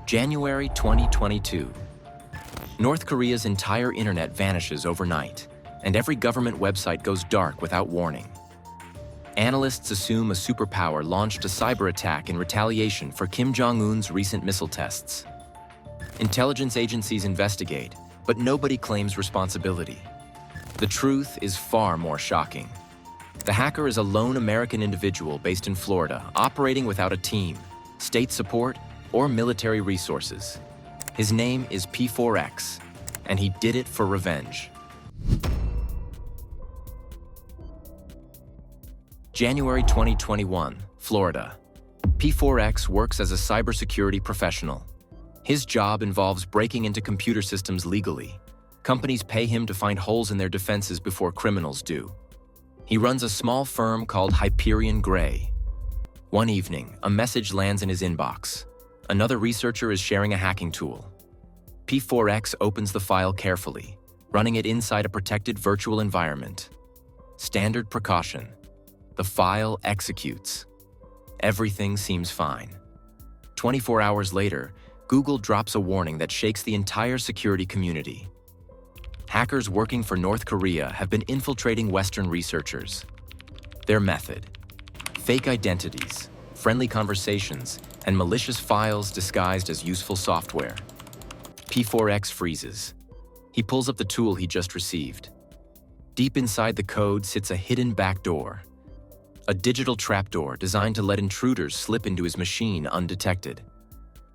January 2022. North Korea's entire internet vanishes overnight, and every government website goes dark without warning. Analysts assume a superpower launched a cyber attack in retaliation for Kim Jong-un's recent missile tests. Intelligence agencies investigate, but nobody claims responsibility. The truth is far more shocking. The hacker is a lone American individual based in Florida, operating without a team, state support, or military resources. His name is P4X, and he did it for revenge. January 2021, Florida. P4X works as a cybersecurity professional. His job involves breaking into computer systems legally. Companies pay him to find holes in their defenses before criminals do. He runs a small firm called Hyperion Gray. One evening, a message lands in his inbox. Another researcher is sharing a hacking tool. P4X opens the file carefully, running it inside a protected virtual environment. Standard precaution. The file executes. Everything seems fine. 24 hours later, Google drops a warning that shakes the entire security community. Hackers working for North Korea have been infiltrating Western researchers. Their method: fake identities, friendly conversations, and malicious files disguised as useful software. P4X freezes. He pulls up the tool he just received. Deep inside the code sits a hidden backdoor. A digital trapdoor designed to let intruders slip into his machine undetected.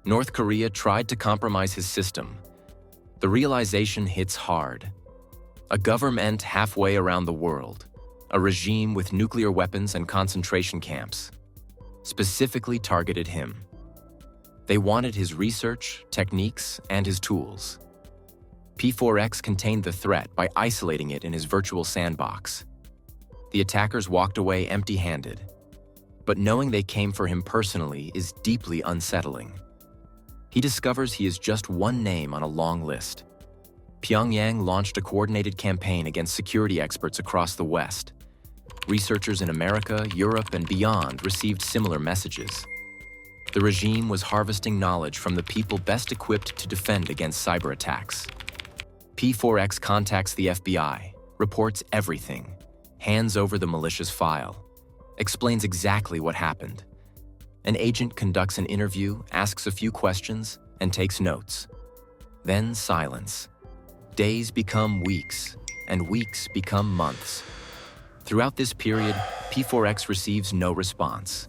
North Korea tried to compromise his system. The realization hits hard. A government halfway around the world, a regime with nuclear weapons and concentration camps, specifically targeted him. They wanted his research, techniques, and his tools. P4X contained the threat by isolating it in his virtual sandbox. The attackers walked away empty-handed, but knowing they came for him personally is deeply unsettling. He discovers he is just one name on a long list. Pyongyang launched a coordinated campaign against security experts across the West. Researchers in America, Europe, and beyond received similar messages. The regime was harvesting knowledge from the people best equipped to defend against cyber attacks. P4X contacts the FBI, reports everything, hands over the malicious file, explains exactly what happened. An agent conducts an interview, asks a few questions, and takes notes. Then silence. Days become weeks, and weeks become months. Throughout this period, P4X receives no response.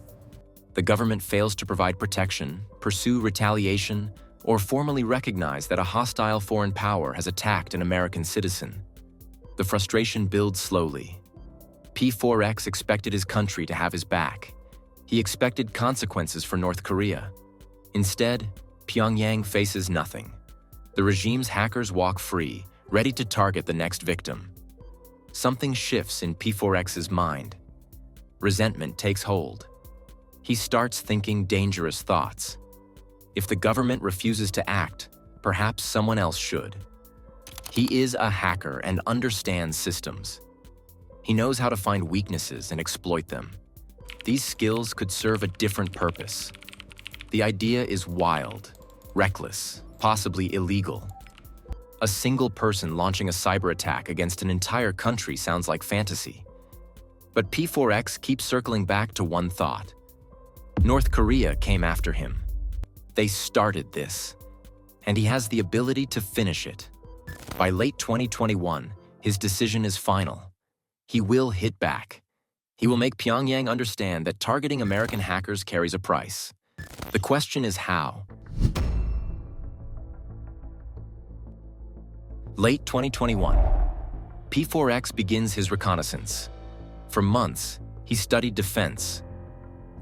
The government fails to provide protection, pursue retaliation, or formally recognize that a hostile foreign power has attacked an American citizen. The frustration builds slowly. P4X expected his country to have his back. He expected consequences for North Korea. Instead, Pyongyang faces nothing. The regime's hackers walk free, ready to target the next victim. Something shifts in P4X's mind. Resentment takes hold. He starts thinking dangerous thoughts. If the government refuses to act, perhaps someone else should. He is a hacker and understands systems. He knows how to find weaknesses and exploit them. These skills could serve a different purpose. The idea is wild, reckless, possibly illegal. A single person launching a cyber attack against an entire country sounds like fantasy. But P4X keeps circling back to one thought. North Korea came after him. They started this, and he has the ability to finish it. By late 2021, his decision is final. He will hit back. He will make Pyongyang understand that targeting American hackers carries a price. The question is how. Late 2021, P4X begins his reconnaissance. For months, he studied defense.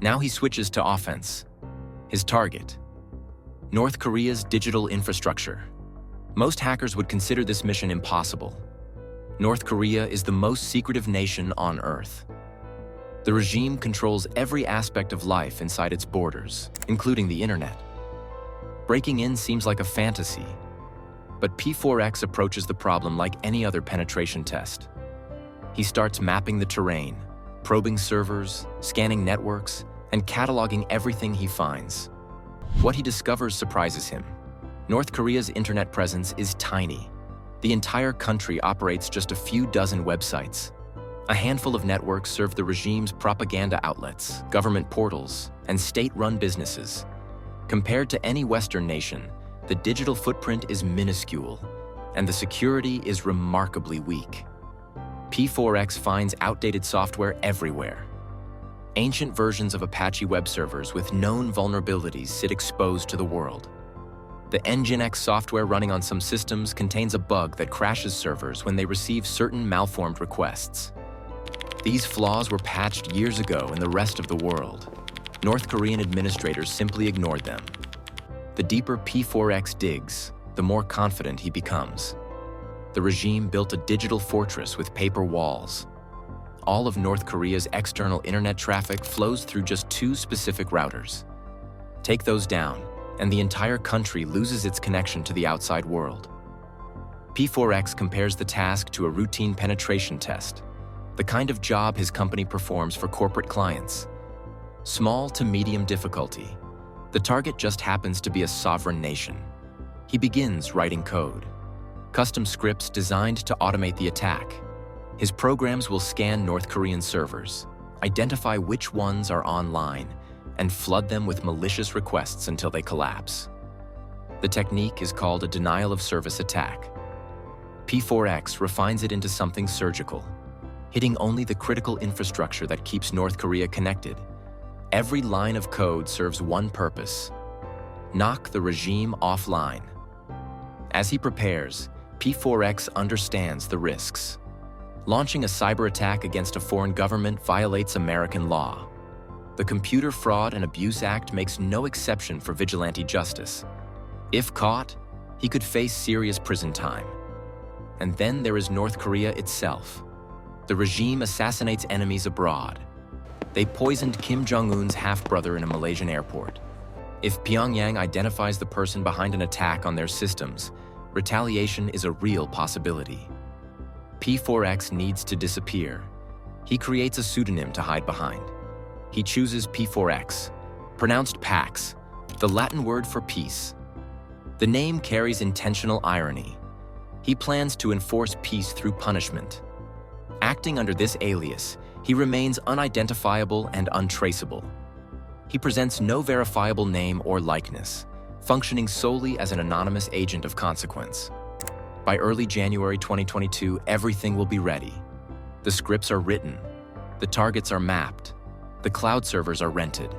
Now he switches to offense. His target: North Korea's digital infrastructure. Most hackers would consider this mission impossible. North Korea is the most secretive nation on Earth. The regime controls every aspect of life inside its borders, including the internet. Breaking in seems like a fantasy, but P4X approaches the problem like any other penetration test. He starts mapping the terrain, probing servers, scanning networks, and cataloging everything he finds. What he discovers surprises him. North Korea's internet presence is tiny. The entire country operates just a few dozen websites. A handful of networks serve the regime's propaganda outlets, government portals, and state-run businesses. Compared to any Western nation, the digital footprint is minuscule, and the security is remarkably weak. P4X finds outdated software everywhere. Ancient versions of Apache web servers with known vulnerabilities sit exposed to the world. The Nginx software running on some systems contains a bug that crashes servers when they receive certain malformed requests. These flaws were patched years ago in the rest of the world. North Korean administrators simply ignored them. The deeper P4X digs, the more confident he becomes. The regime built a digital fortress with paper walls. All of North Korea's external internet traffic flows through just 2 specific routers. Take those down, and the entire country loses its connection to the outside world. P4X compares the task to a routine penetration test, the kind of job his company performs for corporate clients. Small to medium difficulty. The target just happens to be a sovereign nation. He begins writing code. Custom scripts designed to automate the attack. His programs will scan North Korean servers, identify which ones are online, and flood them with malicious requests until they collapse. The technique is called a denial-of-service attack. P4X refines it into something surgical, hitting only the critical infrastructure that keeps North Korea connected. Every line of code serves one purpose: knock the regime offline. As he prepares, P4X understands the risks. Launching a cyber attack against a foreign government violates American law. The Computer Fraud and Abuse Act makes no exception for vigilante justice. If caught, he could face serious prison time. And then there is North Korea itself. The regime assassinates enemies abroad. They poisoned Kim Jong-un's half-brother in a Malaysian airport. If Pyongyang identifies the person behind an attack on their systems, retaliation is a real possibility. P4X needs to disappear. He creates a pseudonym to hide behind. He chooses P4X, pronounced Pax, the Latin word for peace. The name carries intentional irony. He plans to enforce peace through punishment. Acting under this alias, he remains unidentifiable and untraceable. He presents no verifiable name or likeness, functioning solely as an anonymous agent of consequence. By early January 2022, everything will be ready. The scripts are written. The targets are mapped. The cloud servers are rented.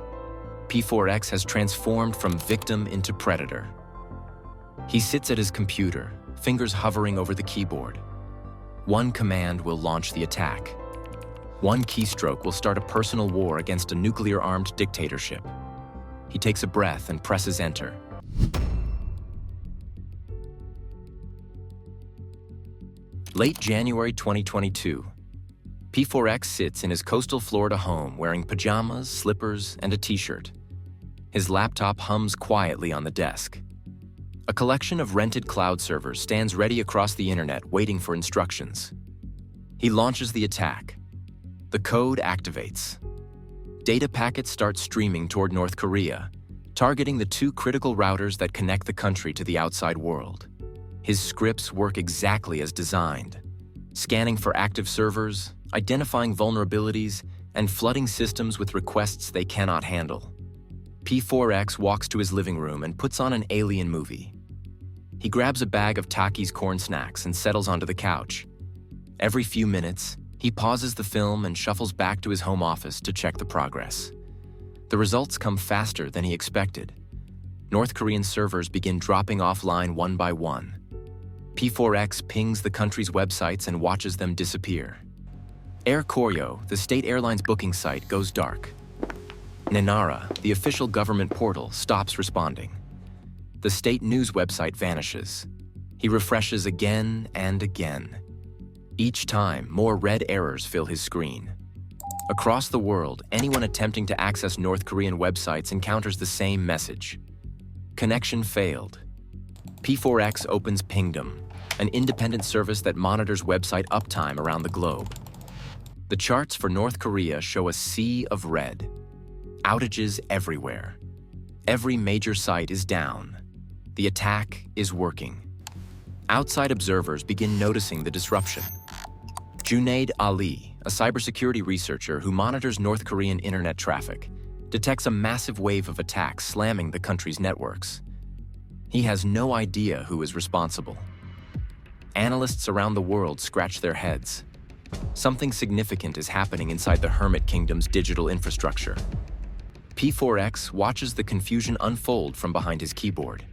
P4X has transformed from victim into predator. He sits at his computer, fingers hovering over the keyboard. One command will launch the attack. One keystroke will start a personal war against a nuclear-armed dictatorship. He takes a breath and presses enter. Late January 2022. P4X sits in his coastal Florida home wearing pajamas, slippers, and a t-shirt. His laptop hums quietly on the desk. A collection of rented cloud servers stands ready across the internet waiting for instructions. He launches the attack. The code activates. Data packets start streaming toward North Korea, targeting the 2 critical routers that connect the country to the outside world. His scripts work exactly as designed, scanning for active servers, identifying vulnerabilities, and flooding systems with requests they cannot handle. P4X walks to his living room and puts on an alien movie. He grabs a bag of Takis corn snacks and settles onto the couch. Every few minutes, he pauses the film and shuffles back to his home office to check the progress. The results come faster than he expected. North Korean servers begin dropping offline one by one. P4X pings the country's websites and watches them disappear. Air Koryo, the state airline's booking site, goes dark. Nenara, the official government portal, stops responding. The state news website vanishes. He refreshes again and again. Each time, more red errors fill his screen. Across the world, anyone attempting to access North Korean websites encounters the same message. Connection failed. P4X opens Pingdom, an independent service that monitors website uptime around the globe. The charts for North Korea show a sea of red. Outages everywhere. Every major site is down. The attack is working. Outside observers begin noticing the disruption. Junaid Ali, a cybersecurity researcher who monitors North Korean internet traffic, detects a massive wave of attacks slamming the country's networks. He has no idea who is responsible. Analysts around the world scratch their heads. Something significant is happening inside the Hermit Kingdom's digital infrastructure. P4X watches the confusion unfold from behind his keyboard.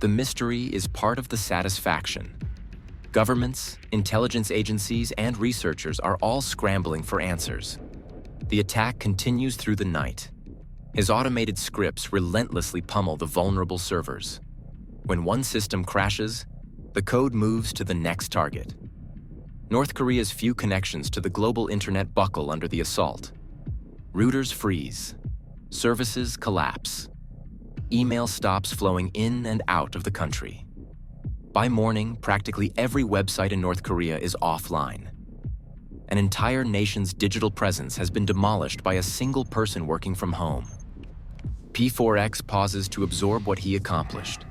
The mystery is part of the satisfaction. Governments, intelligence agencies, and researchers are all scrambling for answers. The attack continues through the night. His automated scripts relentlessly pummel the vulnerable servers. When one system crashes, the code moves to the next target. North Korea's few connections to the global internet buckle under the assault. Routers freeze. Services collapse. Email stops flowing in and out of the country. By morning, practically every website in North Korea is offline. An entire nation's digital presence has been demolished by a single person working from home. P4X pauses to absorb what he accomplished.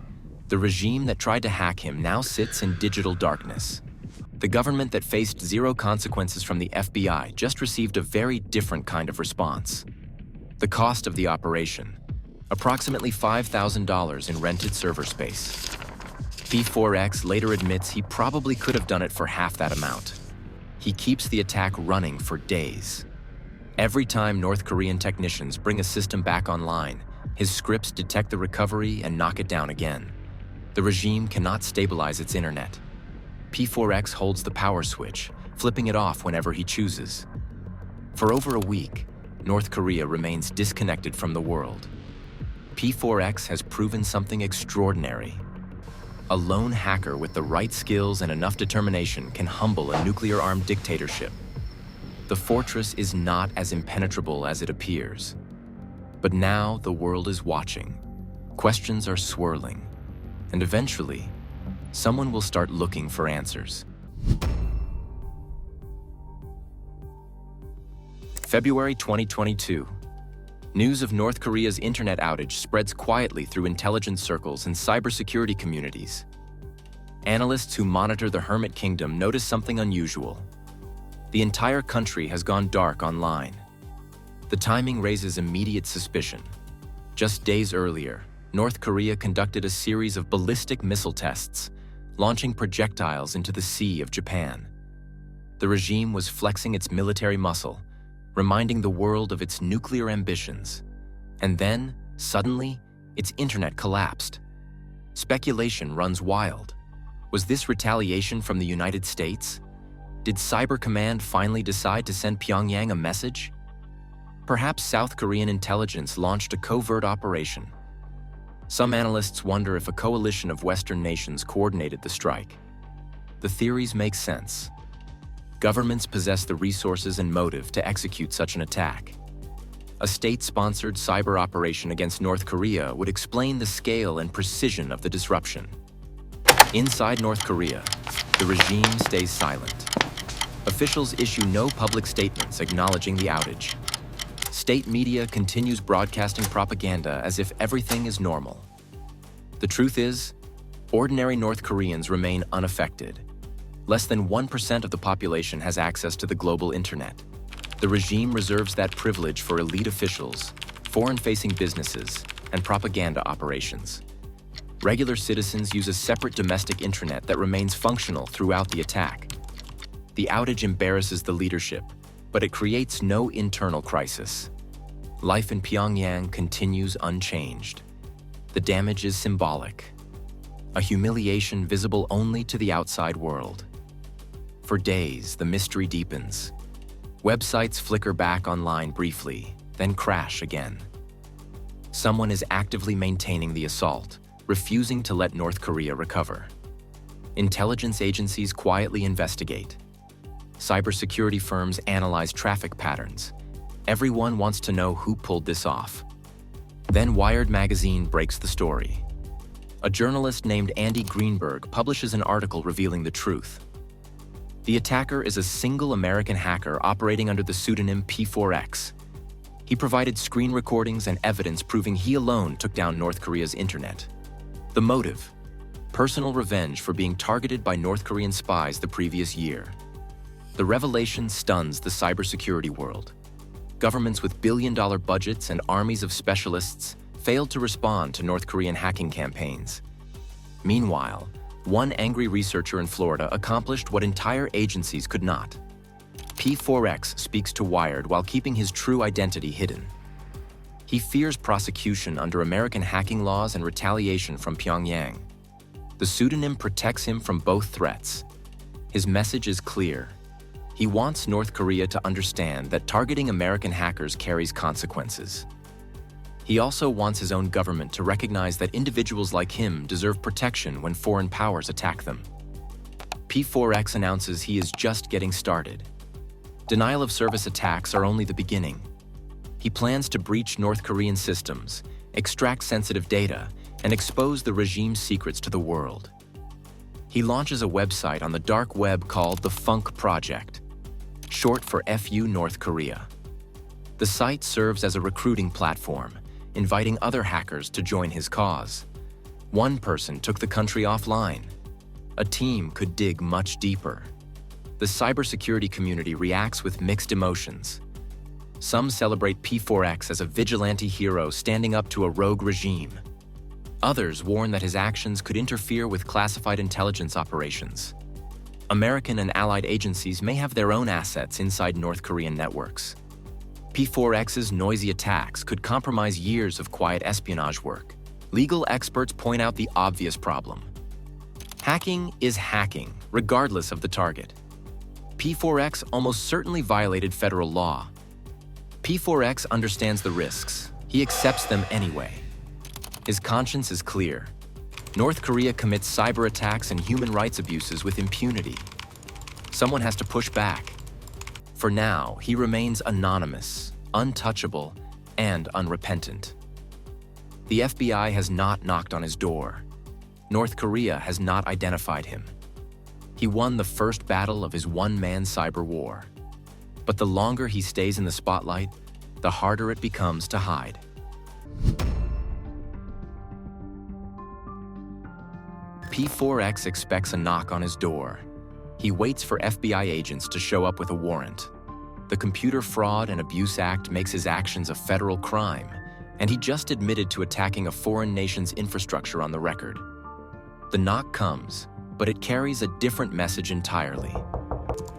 The regime that tried to hack him now sits in digital darkness. The government that faced zero consequences from the FBI just received a very different kind of response. The cost of the operation: approximately $5,000 in rented server space. P4X later admits he probably could have done it for half that amount. He keeps the attack running for days. Every time North Korean technicians bring a system back online, his scripts detect the recovery and knock it down again. The regime cannot stabilize its internet. P4X holds the power switch, flipping it off whenever he chooses. For over a week, North Korea remains disconnected from the world. P4X has proven something extraordinary. A lone hacker with the right skills and enough determination can humble a nuclear-armed dictatorship. The fortress is not as impenetrable as it appears. But now the world is watching. Questions are swirling. And eventually, someone will start looking for answers. February 2022. News of North Korea's internet outage spreads quietly through intelligence circles and cybersecurity communities. Analysts who monitor the Hermit Kingdom notice something unusual. The entire country has gone dark online. The timing raises immediate suspicion. Just days earlier, North Korea conducted a series of ballistic missile tests, launching projectiles into the sea of Japan. The regime was flexing its military muscle, reminding the world of its nuclear ambitions. And then, suddenly, its internet collapsed. Speculation runs wild. Was this retaliation from the United States? Did Cyber Command finally decide to send Pyongyang a message? Perhaps South Korean intelligence launched a covert operation. Some analysts wonder if a coalition of Western nations coordinated the strike. The theories make sense. Governments possess the resources and motive to execute such an attack. A state-sponsored cyber operation against North Korea would explain the scale and precision of the disruption. Inside North Korea, the regime stays silent. Officials issue no public statements acknowledging the outage. State media continues broadcasting propaganda as if everything is normal. The truth is, ordinary North Koreans remain unaffected. Less than 1% of the population has access to the global internet. The regime reserves that privilege for elite officials, foreign-facing businesses, and propaganda operations. Regular citizens use a separate domestic intranet that remains functional throughout the attack. The outage embarrasses the leadership, but it creates no internal crisis. Life in Pyongyang continues unchanged. The damage is symbolic, a humiliation visible only to the outside world. For days, the mystery deepens. Websites flicker back online briefly, then crash again. Someone is actively maintaining the assault, refusing to let North Korea recover. Intelligence agencies quietly investigate. Cybersecurity firms analyze traffic patterns. Everyone wants to know who pulled this off. Then Wired magazine breaks the story. A journalist named Andy Greenberg publishes an article revealing the truth. The attacker is a single American hacker operating under the pseudonym P4X. He provided screen recordings and evidence proving he alone took down North Korea's internet. The motive: personal revenge for being targeted by North Korean spies the previous year. The revelation stuns the cybersecurity world. Governments with billion-dollar budgets and armies of specialists failed to respond to North Korean hacking campaigns. Meanwhile, one angry researcher in Florida accomplished what entire agencies could not. P4X speaks to Wired while keeping his true identity hidden. He fears prosecution under American hacking laws and retaliation from Pyongyang. The pseudonym protects him from both threats. His message is clear. He wants North Korea to understand that targeting American hackers carries consequences. He also wants his own government to recognize that individuals like him deserve protection when foreign powers attack them. P4X announces he is just getting started. Denial of service attacks are only the beginning. He plans to breach North Korean systems, extract sensitive data, and expose the regime's secrets to the world. He launches a website on the dark web called the Funk Project, short for FU North Korea. The site serves as a recruiting platform, inviting other hackers to join his cause. One person took the country offline. A team could dig much deeper. The cybersecurity community reacts with mixed emotions. Some celebrate P4X as a vigilante hero standing up to a rogue regime. Others warn that his actions could interfere with classified intelligence operations. American and allied agencies may have their own assets inside North Korean networks. P4X's noisy attacks could compromise years of quiet espionage work. Legal experts point out the obvious problem. Hacking is hacking, regardless of the target. P4X almost certainly violated federal law. P4X understands the risks. He accepts them anyway. His conscience is clear. North Korea commits cyber attacks and human rights abuses with impunity. Someone has to push back. For now, he remains anonymous, untouchable, and unrepentant. The FBI has not knocked on his door. North Korea has not identified him. He won the first battle of his one-man cyber war. But the longer he stays in the spotlight, the harder it becomes to hide. P4X expects a knock on his door. He waits for FBI agents to show up with a warrant. The Computer Fraud and Abuse Act makes his actions a federal crime, and he just admitted to attacking a foreign nation's infrastructure on the record. The knock comes, but it carries a different message entirely.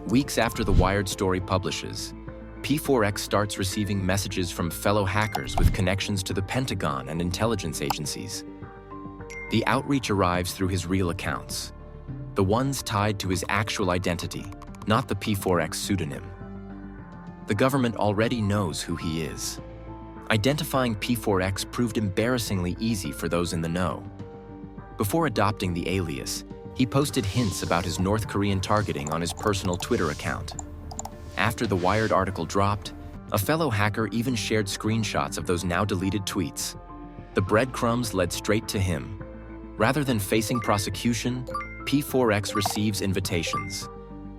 Weeks after the Wired story publishes, P4X starts receiving messages from fellow hackers with connections to the Pentagon and intelligence agencies. The outreach arrives through his real accounts, the ones tied to his actual identity, not the P4X pseudonym. The government already knows who he is. Identifying P4X proved embarrassingly easy for those in the know. Before adopting the alias, he posted hints about his North Korean targeting on his personal Twitter account. After the Wired article dropped, a fellow hacker even shared screenshots of those now deleted tweets. The breadcrumbs led straight to him. Rather than facing prosecution, P4X receives invitations.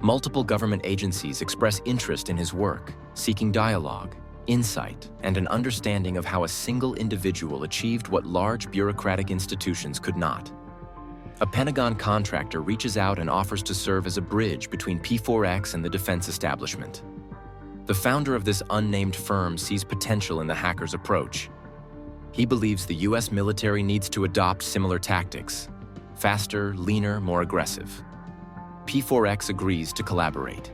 Multiple government agencies express interest in his work, seeking dialogue, insight, and an understanding of how a single individual achieved what large bureaucratic institutions could not. A Pentagon contractor reaches out and offers to serve as a bridge between P4X and the defense establishment. The founder of this unnamed firm sees potential in the hacker's approach. He believes the US military needs to adopt similar tactics: faster, leaner, more aggressive. P4X agrees to collaborate.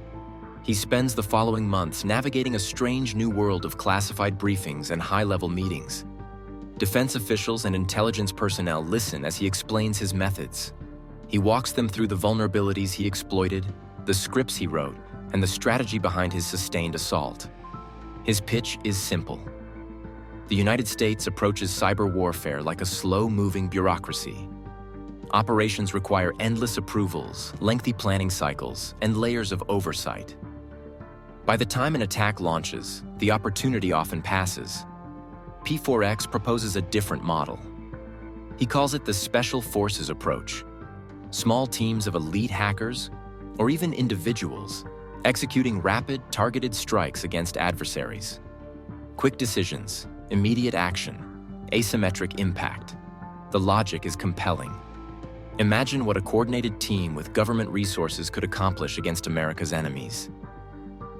He spends the following months navigating a strange new world of classified briefings and high-level meetings. Defense officials and intelligence personnel listen as he explains his methods. He walks them through the vulnerabilities he exploited, the scripts he wrote, and the strategy behind his sustained assault. His pitch is simple. The United States approaches cyber warfare like a slow-moving bureaucracy. Operations require endless approvals, lengthy planning cycles, and layers of oversight. By the time an attack launches, the opportunity often passes. P4X proposes a different model. He calls it the Special Forces approach. Small teams of elite hackers, or even individuals, executing rapid, targeted strikes against adversaries. Quick decisions, immediate action, asymmetric impact. The logic is compelling. Imagine what a coordinated team with government resources could accomplish against America's enemies.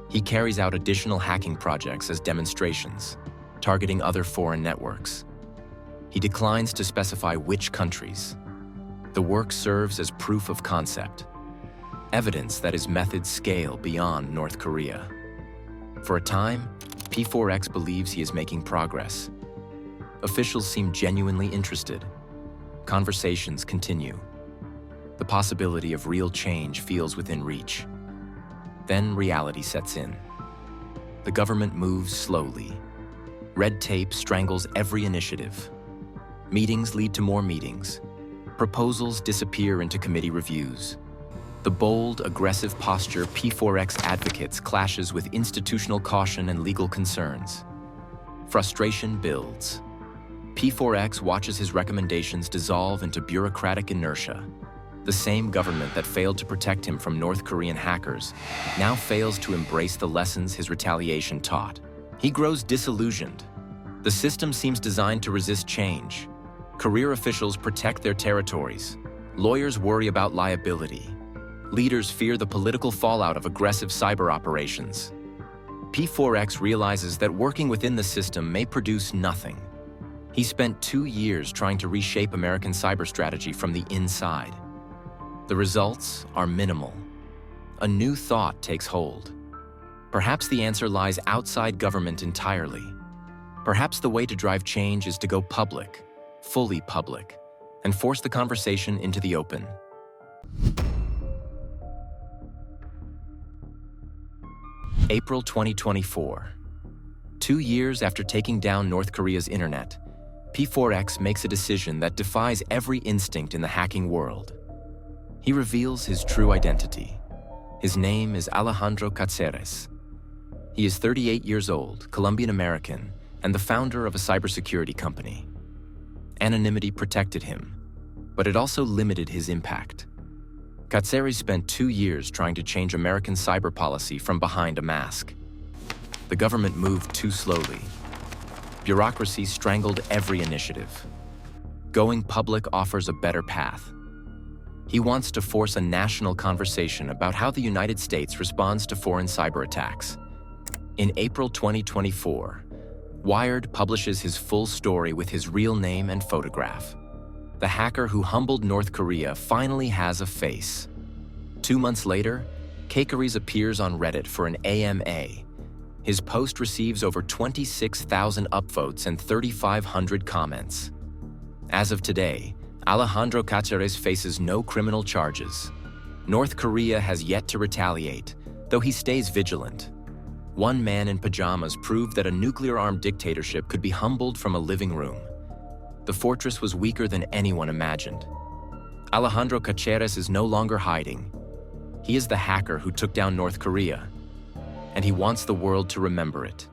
He carries out additional hacking projects as demonstrations, targeting other foreign networks. He declines to specify which countries. The work serves as proof of concept, evidence that his methods scale beyond North Korea. For a time, P4X believes he is making progress. Officials seem genuinely interested. Conversations continue. The possibility of real change feels within reach. Then reality sets in. The government moves slowly. Red tape strangles every initiative. Meetings lead to more meetings. Proposals disappear into committee reviews. The bold, aggressive posture P4X advocates clashes with institutional caution and legal concerns. Frustration builds. P4X watches his recommendations dissolve into bureaucratic inertia. The same government that failed to protect him from North Korean hackers now fails to embrace the lessons his retaliation taught. He grows disillusioned. The system seems designed to resist change. Career officials protect their territories. Lawyers worry about liability. Leaders fear the political fallout of aggressive cyber operations. P4X realizes that working within the system may produce nothing. He spent 2 years trying to reshape American cyber strategy from the inside. The results are minimal. A new thought takes hold. Perhaps the answer lies outside government entirely. Perhaps the way to drive change is to go public, fully public, and force the conversation into the open. April 2024. 2 years after taking down North Korea's internet, P4X makes a decision that defies every instinct in the hacking world. He reveals his true identity. His name is Alejandro Cáceres. He is 38 years old, Colombian-American, and the founder of a cybersecurity company. Anonymity protected him, but it also limited his impact. Cáceres spent 2 years trying to change American cyber policy from behind a mask. The government moved too slowly. Bureaucracy strangled every initiative. Going public offers a better path. He wants to force a national conversation about how the United States responds to foreign cyber attacks. In April 2024, Wired publishes his full story with his real name and photograph. The hacker who humbled North Korea finally has a face. 2 months later, Cáceres appears on Reddit for an AMA. His post receives over 26,000 upvotes and 3,500 comments. As of today, Alejandro Cáceres faces no criminal charges. North Korea has yet to retaliate, though he stays vigilant. One man in pajamas proved that a nuclear-armed dictatorship could be humbled from a living room. The fortress was weaker than anyone imagined. Alejandro Cáceres is no longer hiding. He is the hacker who took down North Korea, and he wants the world to remember it.